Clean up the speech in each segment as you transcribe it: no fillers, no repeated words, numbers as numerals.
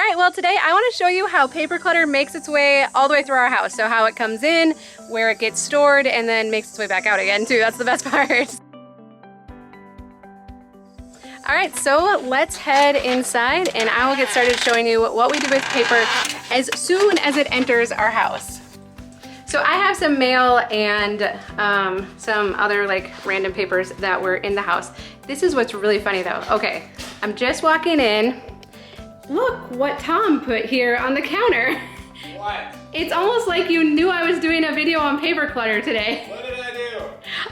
right, well today I want to show you how paper clutter makes its way all the way through our house. So how it comes in, where it gets stored, and then makes its way back out again too. That's the best part. All right, so let's head inside and I will get started showing you what we do with paper as soon as it enters our house. So I have some mail and some other like random papers that were in the house. This is what's really funny though. Okay, I'm just walking in. Look what Tom put here on the counter. What? It's almost like you knew I was doing a video on paper clutter today. What did I do?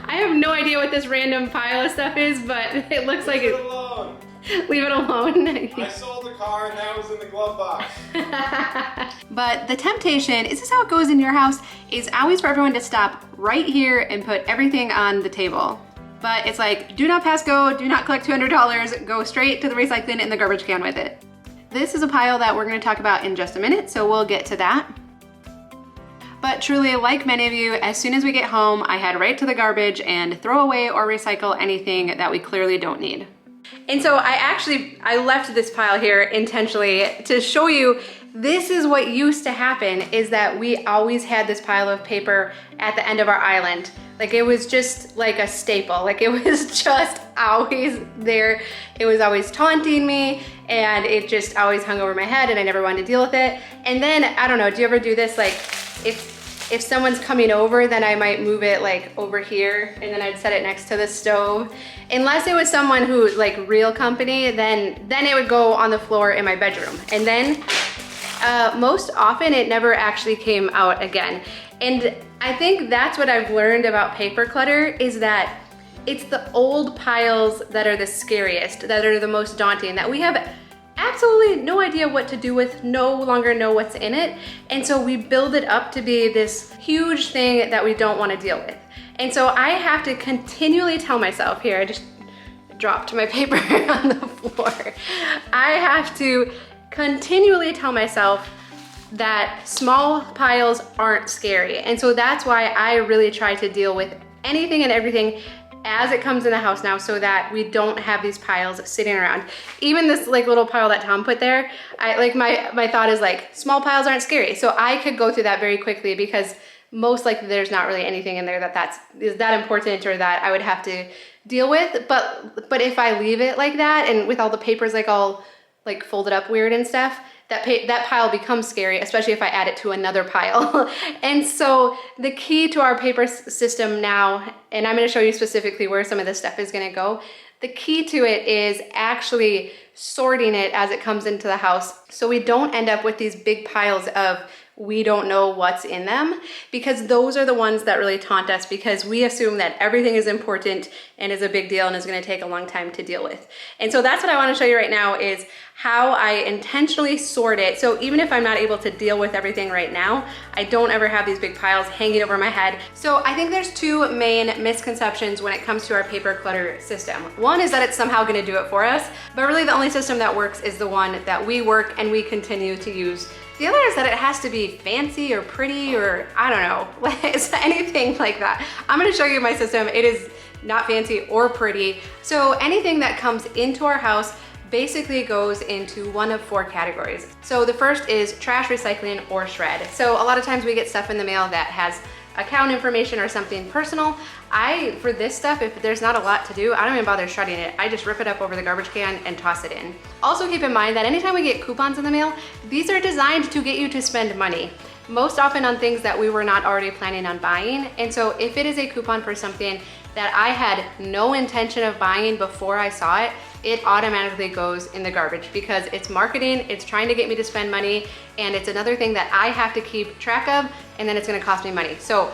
I have no idea what this random pile of stuff is, but it looks like Leave it alone. Leave it alone. I sold the car and that was in the glove box. But the temptation, is this how it goes in your house, is always for everyone to stop right here and put everything on the table. But it's like, do not pass go, do not collect $200, go straight to the recycling in the garbage can with it. This is a pile that we're gonna talk about in just a minute, so we'll get to that. But truly, like many of you, as soon as we get home, I head right to the garbage and throw away or recycle anything that we clearly don't need. And so I left this pile here intentionally to show you this is what used to happen, is that we always had this pile of paper at the end of our island. Like it was just like a staple. Like it was just always there. It was always taunting me and it just always hung over my head and I never wanted to deal with it. And then, I don't know, do you ever do this? Like if someone's coming over, then I might move it like over here and then I'd set it next to the stove. Unless it was someone who like real company, then it would go on the floor in my bedroom. And then most often it never actually came out again. And I think that's what I've learned about paper clutter, is that it's the old piles that are the scariest, that are the most daunting, that we have absolutely no idea what to do with, no longer know what's in it. And so we build it up to be this huge thing that we don't want to deal with. And so I have to continually tell myself, here, I just dropped my paper on the floor. I have to continually tell myself that small piles aren't scary. And so that's why I really try to deal with anything and everything as it comes in the house now, so that we don't have these piles sitting around. Even this like little pile that Tom put there, my thought is like, small piles aren't scary. So I could go through that very quickly because most likely there's not really anything in there is that important or that I would have to deal with. But if I leave it like that and with all the papers like all like folded up weird and stuff, that pile becomes scary, especially if I add it to another pile. And so the key to our paper system now, and I'm gonna show you specifically where some of this stuff is gonna go, the key to it is actually sorting it as it comes into the house, so we don't end up with these big piles of we don't know what's in them, because those are the ones that really taunt us, because we assume that everything is important and is a big deal and is going to take a long time to deal with. And so that's what I want to show you right now, is how I intentionally sort it. So even if I'm not able to deal with everything right now, I don't ever have these big piles hanging over my head. So I think there's two main misconceptions when it comes to our paper clutter system. One is that it's somehow going to do it for us, but really the only system that works is the one that we work and we continue to use. The other is that it has to be fancy or pretty, or I don't know, it's anything like that. I'm gonna show you my system. It is not fancy or pretty. So anything that comes into our house basically goes into one of four categories. So the first is trash, recycling, or shred. So a lot of times we get stuff in the mail that has account information or something personal. For this stuff, if there's not a lot to do, I don't even bother shredding it. I just rip it up over the garbage can and toss it in. Also keep in mind that anytime we get coupons in the mail, these are designed to get you to spend money, most often on things that we were not already planning on buying. And so if it is a coupon for something that I had no intention of buying before I saw it, it automatically goes in the garbage, because it's marketing, it's trying to get me to spend money, and it's another thing that I have to keep track of, and then it's gonna cost me money. So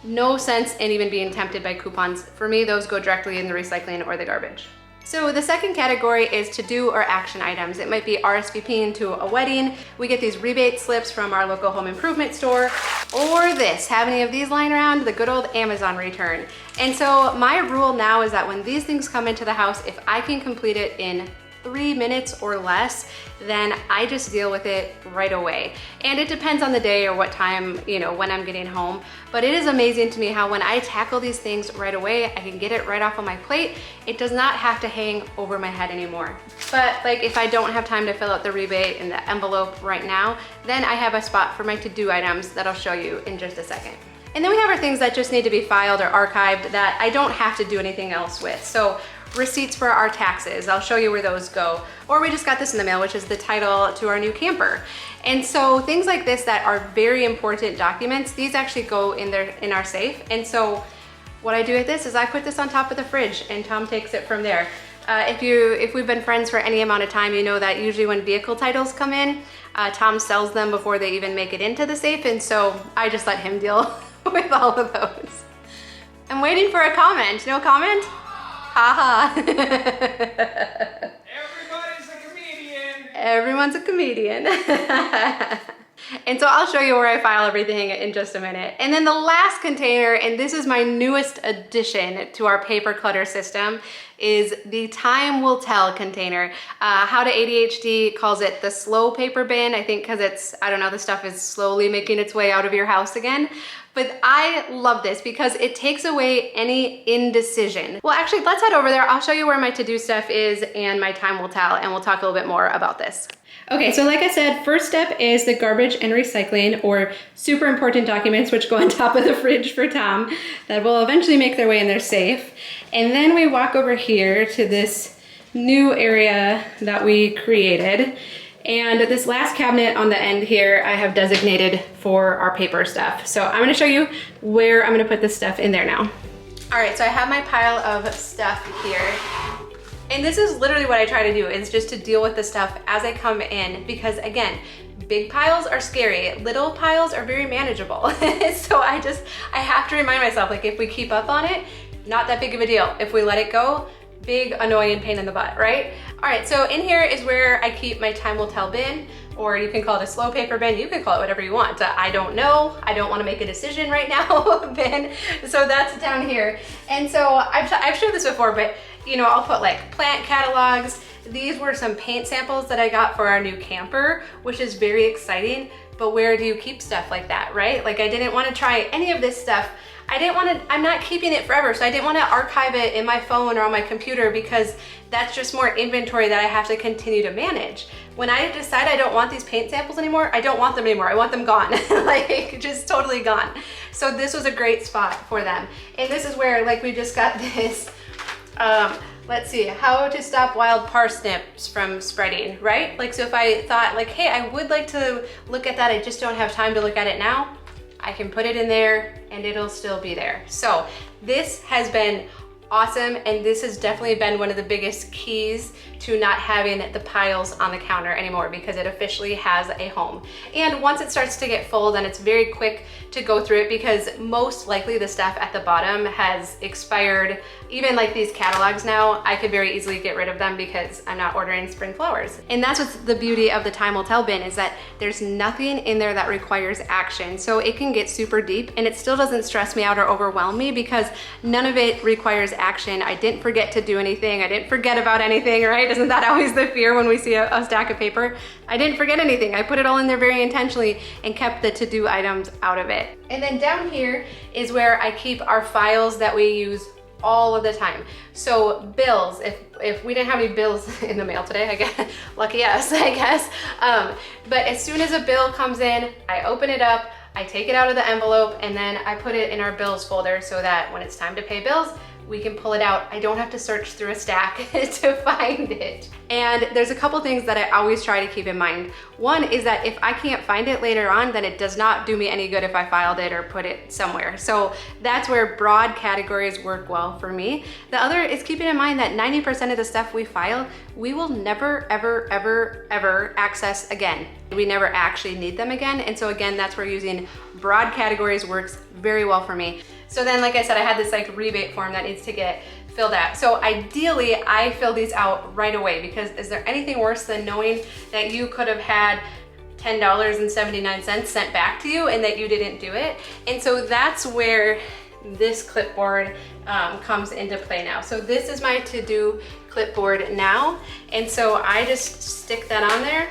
no sense in even being tempted by coupons. For me, those go directly in the recycling or the garbage. So the second category is to-do or action items. It might be RSVPing to a wedding. We get these rebate slips from our local home improvement store, or this, have any of these lying around, the good old Amazon return. And so my rule now is that when these things come into the house, if I can complete it in 3 minutes or less, then I just deal with it right away. And it depends on the day or what time, you know, when I'm getting home. But it is amazing to me how when I tackle these things right away, I can get it right off of my plate. It does not have to hang over my head anymore. But like if I don't have time to fill out the rebate in the envelope right now, then I have a spot for my to-do items that I'll show you in just a second. And then we have our things that just need to be filed or archived that I don't have to do anything else with. So receipts for our taxes, I'll show you where those go. Or we just got this in the mail, which is the title to our new camper. And so things like this that are very important documents, these actually go in our safe. And so what I do with this is I put this on top of the fridge and Tom takes it from there. If we've been friends for any amount of time, you know that usually when vehicle titles come in, Tom sells them before they even make it into the safe. And so I just let him deal with all of those. I'm waiting for a comment. No comment? Haha. Everybody's a comedian. Everyone's a comedian. And so I'll show you where I file everything in just a minute. And then the last container, and this is my newest addition to our paper clutter system, is the time will tell container. How to ADHD calls it the slow paper bin, I think because it's, I don't know, the stuff is slowly making its way out of your house again. But I love this because it takes away any indecision. Well, actually, let's head over there. I'll show you where my to-do stuff is and my time will tell, and we'll talk a little bit more about this. Okay, so like I said, first step is the garbage and recycling, or super important documents, which go on top of the fridge for Tom, that will eventually make their way in their safe. And then we walk over here to this new area that we created. And this last cabinet on the end here, I have designated for our paper stuff. So I'm gonna show you where I'm gonna put this stuff in there now. All right, so I have my pile of stuff here. And this is literally what I try to do, is just to deal with the stuff as I come in, because again, big piles are scary, little piles are very manageable. So I have to remind myself, like if we keep up on it, not that big of a deal. If we let it go, big annoying pain in the butt, right? All right, so in here is where I keep my time will tell bin, or you can call it a slow paper bin, you can call it whatever you want. I don't know, I don't wanna make a decision right now bin. So that's down here. And so I've showed this before, but you know, I'll put like plant catalogs. These were some paint samples that I got for our new camper, which is very exciting, but where do you keep stuff like that, right? Like I didn't wanna try any of this stuff. I'm not keeping it forever, so I didn't want to archive it in my phone or on my computer, because that's just more inventory that I have to continue to manage. When I decide I don't want these paint samples anymore, I don't want them anymore. I want them gone, like just totally gone. So this was a great spot for them. And this is where, like, we just got this, let's see, how to stop wild parsnips from spreading, right? Like, so if I thought like, hey, I would like to look at that, I just don't have time to look at it now, I can put it in there and it'll still be there. So this has been awesome, and this has definitely been one of the biggest keys to not having the piles on the counter anymore, because it officially has a home. And once it starts to get full, then it's very quick to go through it, because most likely the stuff at the bottom has expired. Even like these catalogs now, I could very easily get rid of them because I'm not ordering spring flowers. And that's what's the beauty of the time will tell bin, is that there's nothing in there that requires action. So it can get super deep and it still doesn't stress me out or overwhelm me, because none of it requires action. I didn't forget to do anything. I didn't forget about anything, right? Isn't that always the fear when we see a stack of paper? I didn't forget anything. I put it all in there very intentionally and kept the to-do items out of it. And then down here is where I keep our files that we use all of the time. So bills, if we didn't have any bills in the mail today, I guess, lucky us, I guess. But as soon as a bill comes in, I open it up, I take it out of the envelope, and then I put it in our bills folder so that when it's time to pay bills, we can pull it out. I don't have to search through a stack to find it. And there's a couple things that I always try to keep in mind. One is that if I can't find it later on, then it does not do me any good if I filed it or put it somewhere. So that's where broad categories work well for me. The other is keeping in mind that 90% of the stuff we file, we will never, ever, ever, ever access again. We never actually need them again. And so again, that's where using broad categories works very well for me. So then, like I said, I had this like rebate form that needs to get filled out. So ideally, I fill these out right away, because is there anything worse than knowing that you could have had $10.79 sent back to you and that you didn't do it? And so that's where this clipboard comes into play now. So this is my to-do clipboard now. And so I just stick that on there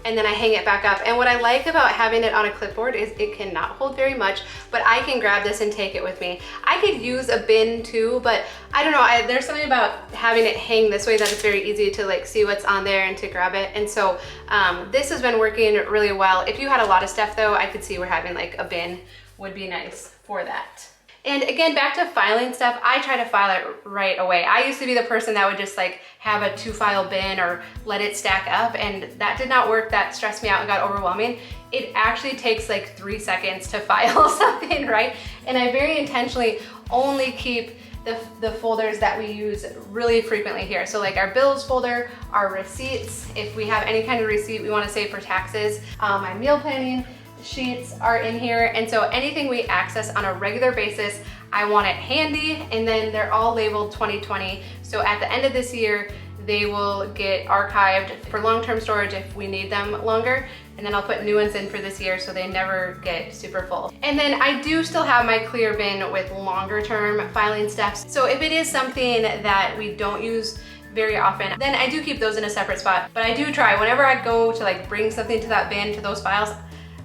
and then I hang it back up. And what I like about having it on a clipboard is it cannot hold very much, but I can grab this and take it with me. I could use a bin too, but I don't know, there's something about having it hang this way that it's very easy to like see what's on there and to grab it. And so this has been working really well. If you had a lot of stuff though, I could see where having like a bin would be nice for that. And again, back to filing stuff, I try to file it right away. I used to be the person that would just like have a 2-file bin or let it stack up, and that did not work. That stressed me out and got overwhelming. It actually takes like 3 seconds to file something, right? And I very intentionally only keep the folders that we use really frequently here. So like our bills folder, our receipts, if we have any kind of receipt we want to save for taxes, my meal planning sheets are in here. And so anything we access on a regular basis, I want it handy, and then they're all labeled 2020. So at the end of this year, they will get archived for long-term storage if we need them longer. And then I'll put new ones in for this year so they never get super full. And then I do still have my clear bin with longer term filing steps. So if it is something that we don't use very often, then I do keep those in a separate spot. But I do try, whenever I go to like bring something to that bin, to those files,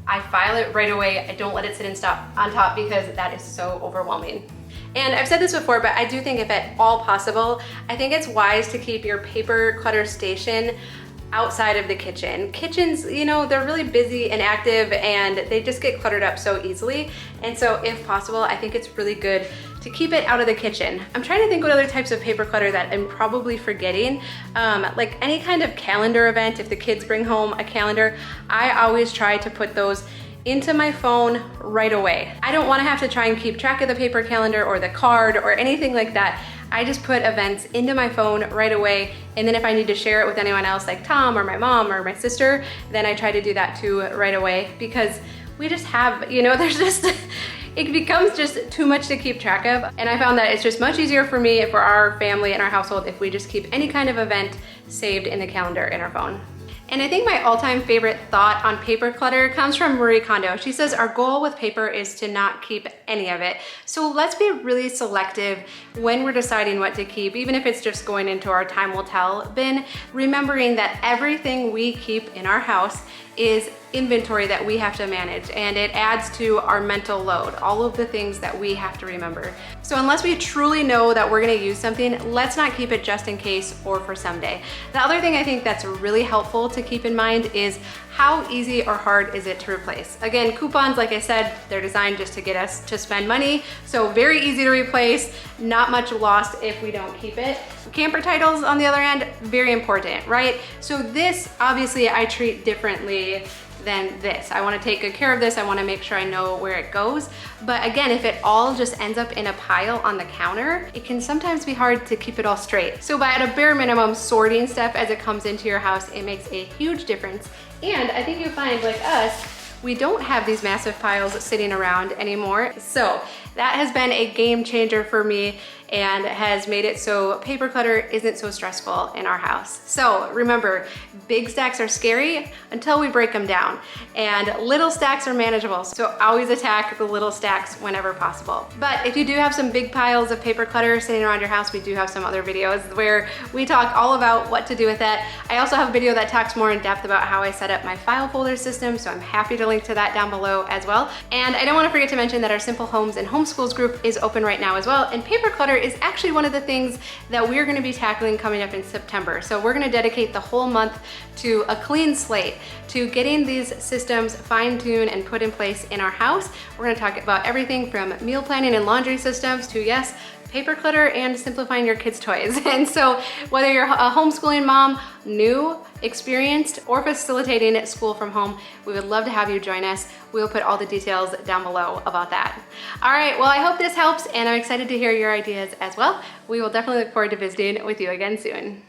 I file it right away. I don't let it sit and stop on top because that is so overwhelming. And I've said this before, but I do think if at all possible, I think it's wise to keep your paper clutter station outside of the kitchen. Kitchens, you know, they're really busy and active and they just get cluttered up so easily. And so if possible, I think it's really good to keep it out of the kitchen. I'm trying to think what other types of paper clutter that I'm probably forgetting. Like any kind of calendar event, if the kids bring home a calendar, I always try to put those into my phone right away. I don't want to have to try and keep track of the paper calendar or the card or anything like that. I just put events into my phone right away, and then if I need to share it with anyone else like Tom or my mom or my sister, then I try to do that too right away, because we just have, you know, there's just it becomes just too much to keep track of. And I found that it's just much easier for me, for our family and our household, if we just keep any kind of event saved in the calendar in our phone. And I think my all-time favorite thought on paper clutter comes from Marie Kondo. She says, our goal with paper is to not keep any of it. So let's be really selective when we're deciding what to keep, even if it's just going into our time will tell bin, remembering that everything we keep in our house is inventory that we have to manage, and it adds to our mental load, all of the things that we have to remember. So unless we truly know that we're gonna use something, let's not keep it just in case or for someday. The other thing I think that's really helpful to keep in mind is how easy or hard is it to replace? Again, coupons, like I said, they're designed just to get us to spend money. So very easy to replace, not much lost if we don't keep it. Camper titles, on the other end, very important, right? So this, obviously, I treat differently than this. I want to take good care of this. I want to make sure I know where it goes. But again, if it all just ends up in a pile on the counter, it can sometimes be hard to keep it all straight. So by at a bare minimum sorting stuff as it comes into your house, it makes a huge difference. And I think you find, like us, we don't have these massive piles sitting around anymore. So that has been a game changer for me and has made it so paper clutter isn't so stressful in our house. So remember, big stacks are scary until we break them down, and little stacks are manageable. So always attack the little stacks whenever possible. But if you do have some big piles of paper clutter sitting around your house, we do have some other videos where we talk all about what to do with that. I also have a video that talks more in depth about how I set up my file folder system, so I'm happy to link to that down below as well. And I don't want to forget to mention that our Simple Homes and Homeschools group is open right now as well, and paper clutter is actually one of the things that we're going to be tackling coming up in September. So we're going to dedicate the whole month to a clean slate, to getting these systems fine-tuned and put in place in our house. We're going to talk about everything from meal planning and laundry systems to, yes, paper clutter and simplifying your kids' toys. And so whether you're a homeschooling mom, new, experienced, or facilitating school from home, we would love to have you join us. We'll put all the details down below about that. All right, well, I hope this helps, and I'm excited to hear your ideas as well. We will definitely look forward to visiting with you again soon.